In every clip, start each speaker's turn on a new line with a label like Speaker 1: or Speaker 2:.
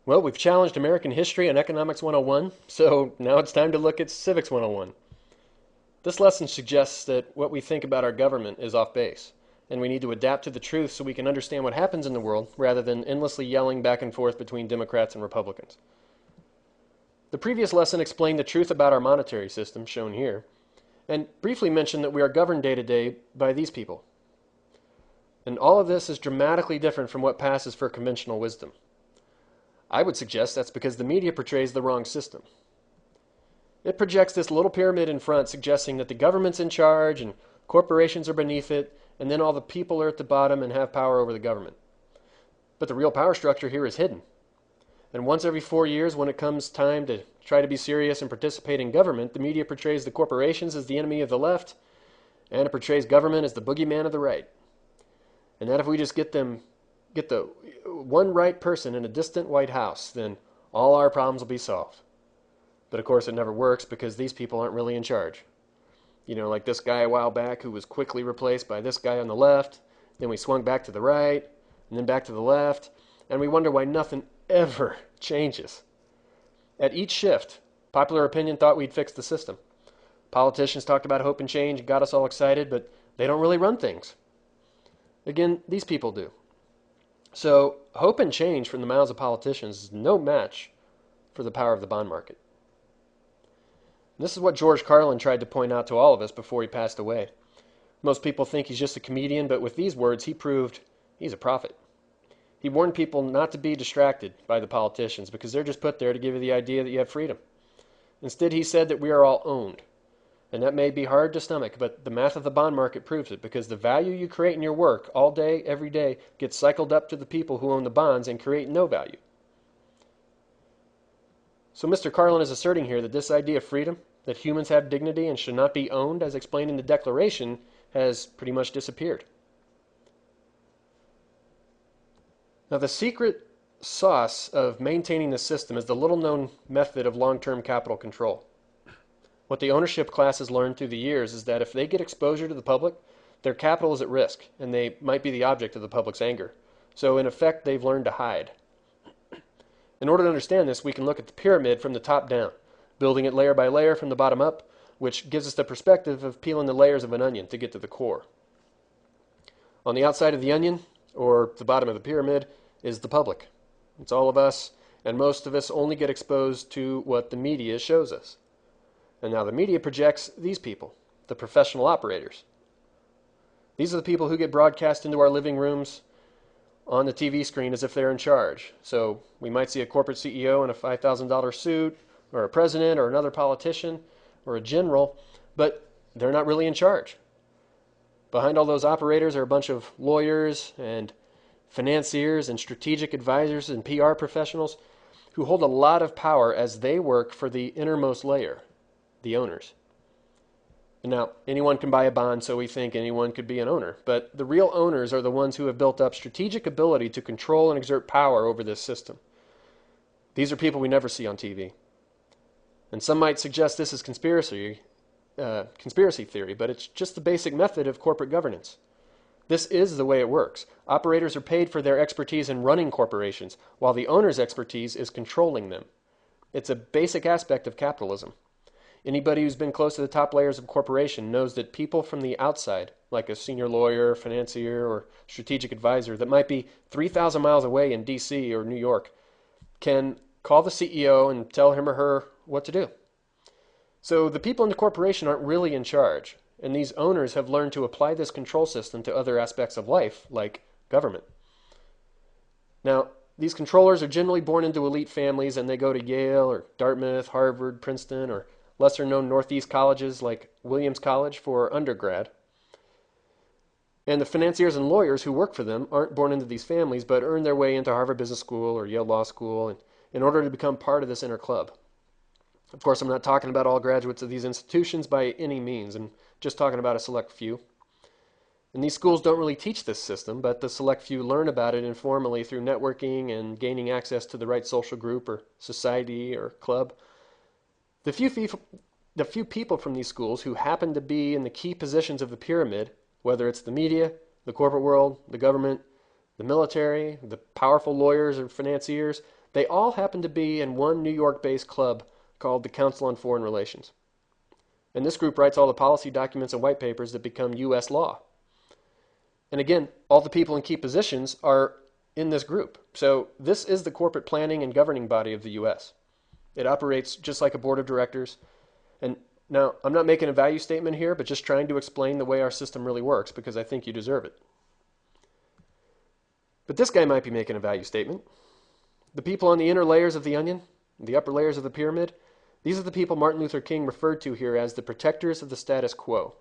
Speaker 1: Well, we've challenged American history and economics 101, so now it's time to look at civics 101. This lesson suggests that what we think about our government is off base, and we need to adapt to the truth so we can understand what happens in the world rather than endlessly yelling back and forth between Democrats and Republicans. The previous lesson explained the truth about our monetary system, shown here, and briefly mentioned that we are governed day to day by these people. And all of this is dramatically different from what passes for conventional wisdom. I would suggest that's because the media portrays the wrong system. It projects this little pyramid in front, suggesting that the government's in charge and corporations are beneath it, and then all the people are at the bottom and have power over the government. But the real power structure here is hidden. And once every 4 years, when it comes time to try to be serious and participate in government, the media portrays the corporations as the enemy of the left, and it portrays government as the boogeyman of the right. And that if we just get the one right person in a distant White House, then all our problems will be solved. But of course it never works because these people aren't really in charge. You know, like this guy a while back who was quickly replaced by this guy on the left, then we swung back to the right, and then back to the left, and we wonder why nothing ever changes. At each shift, popular opinion thought we'd fix the system. Politicians talked about hope and change and got us all excited, but they don't really run things. Again, these people do. So, hope and change from the mouths of politicians is no match for the power of the bond market. This is what George Carlin tried to point out to all of us before he passed away. Most people think he's just a comedian, but with these words, he proved he's a prophet. He warned people not to be distracted by the politicians because they're just put there to give you the idea that you have freedom. Instead, he said that we are all owned. And that may be hard to stomach, but the math of the bond market proves it, because the value you create in your work all day, every day, gets cycled up to the people who own the bonds and create no value. So Mr. Carlin is asserting here that this idea of freedom, that humans have dignity and should not be owned, as explained in the Declaration, has pretty much disappeared. Now, the secret sauce of maintaining the system is the little-known method of long-term capital control. What the ownership class has learned through the years is that if they get exposure to the public, their capital is at risk, and they might be the object of the public's anger. So in effect, they've learned to hide. In order to understand this, we can look at the pyramid from the top down, building it layer by layer from the bottom up, which gives us the perspective of peeling the layers of an onion to get to the core. On the outside of the onion, or the bottom of the pyramid, is the public. It's all of us, and most of us only get exposed to what the media shows us. And now the media projects these people, the professional operators. These are the people who get broadcast into our living rooms on the TV screen as if they're in charge. So we might see a corporate CEO in a $5,000 suit, or a president, or another politician, or a general, but they're not really in charge. Behind all those operators are a bunch of lawyers and financiers and strategic advisors and PR professionals who hold a lot of power as they work for the innermost layer, the owners. And now, anyone can buy a bond, so we think anyone could be an owner. But the real owners are the ones who have built up strategic ability to control and exert power over this system. These are people we never see on TV. And some might suggest this is conspiracy theory, but it's just the basic method of corporate governance. This is the way it works. Operators are paid for their expertise in running corporations, while the owner's expertise is controlling them. It's a basic aspect of capitalism. Anybody who's been close to the top layers of a corporation knows that people from the outside, like a senior lawyer, financier, or strategic advisor that might be 3,000 miles away in DC or New York, can call the CEO and tell him or her what to do. So the people in the corporation aren't really in charge, and these owners have learned to apply this control system to other aspects of life, like government. Now, these controllers are generally born into elite families, and they go to Yale or Dartmouth, Harvard, Princeton, or lesser-known Northeast colleges like Williams College for undergrad. And the financiers and lawyers who work for them aren't born into these families, but earn their way into Harvard Business School or Yale Law School in order to become part of this inner club. Of course, I'm not talking about all graduates of these institutions by any means. I'm just talking about a select few. And these schools don't really teach this system, but the select few learn about it informally through networking and gaining access to the right social group or society or club. The few people from these schools who happen to be in the key positions of the pyramid, whether it's the media, the corporate world, the government, the military, the powerful lawyers or financiers, they all happen to be in one New York-based club called the Council on Foreign Relations. And this group writes all the policy documents and white papers that become U.S. law. And again, all the people in key positions are in this group. So this is the corporate planning and governing body of the U.S. It operates just like a board of directors. And now, I'm not making a value statement here, but just trying to explain the way our system really works because I think you deserve it. But this guy might be making a value statement. The people on the inner layers of the onion, the upper layers of the pyramid, these are the people Martin Luther King referred to here as the protectors of the status quo.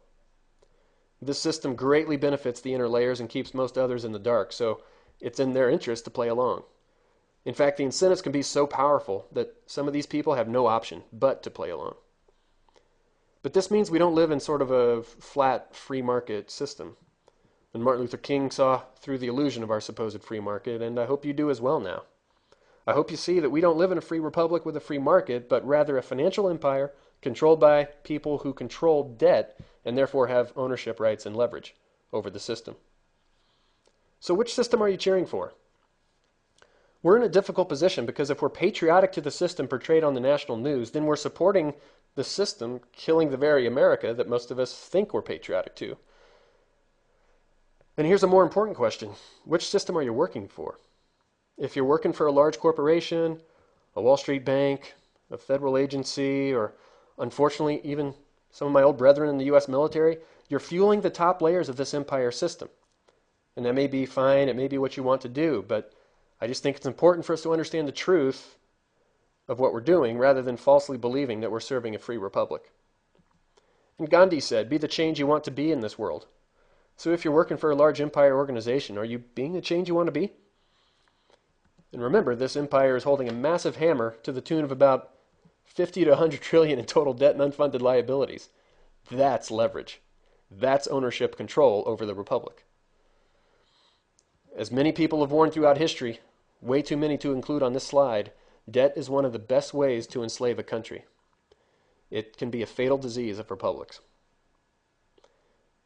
Speaker 1: This system greatly benefits the inner layers and keeps most others in the dark, so it's in their interest to play along. In fact, the incentives can be so powerful that some of these people have no option but to play along. But this means we don't live in sort of a flat free market system. And Martin Luther King saw through the illusion of our supposed free market, and I hope you do as well now. I hope you see that we don't live in a free republic with a free market, but rather a financial empire controlled by people who control debt and therefore have ownership rights and leverage over the system. So which system are you cheering for? We're in a difficult position because if we're patriotic to the system portrayed on the national news, then we're supporting the system killing the very America that most of us think we're patriotic to. And here's a more important question. Which system are you working for? If you're working for a large corporation, a Wall Street bank, a federal agency, or unfortunately even some of my old brethren in the U.S. military, you're fueling the top layers of this empire system. And that may be fine, it may be what you want to do, but I just think it's important for us to understand the truth of what we're doing rather than falsely believing that we're serving a free republic. And Gandhi said, be the change you want to be in this world. So if you're working for a large empire organization, are you being the change you want to be? And remember, this empire is holding a massive hammer to the tune of about 50 to 100 trillion in total debt and unfunded liabilities. That's leverage. That's ownership control over the republic. As many people have warned throughout history, way too many to include on this slide, debt is one of the best ways to enslave a country. It can be a fatal disease of republics.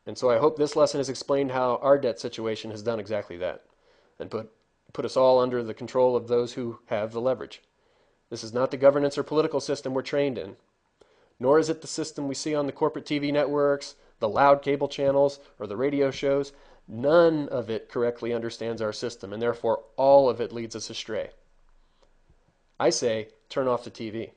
Speaker 1: And so I hope this lesson has explained how our debt situation has done exactly that and put us all under the control of those who have the leverage. This is not the governance or political system we're trained in, nor is it the system we see on the corporate TV networks, the loud cable channels, or the radio shows. None of it correctly understands our system, and therefore all of it leads us astray. I say, turn off the TV.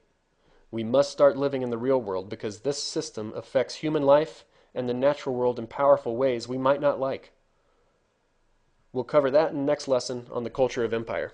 Speaker 1: We must start living in the real world because this system affects human life and the natural world in powerful ways we might not like. We'll cover that in the next lesson on the culture of empire.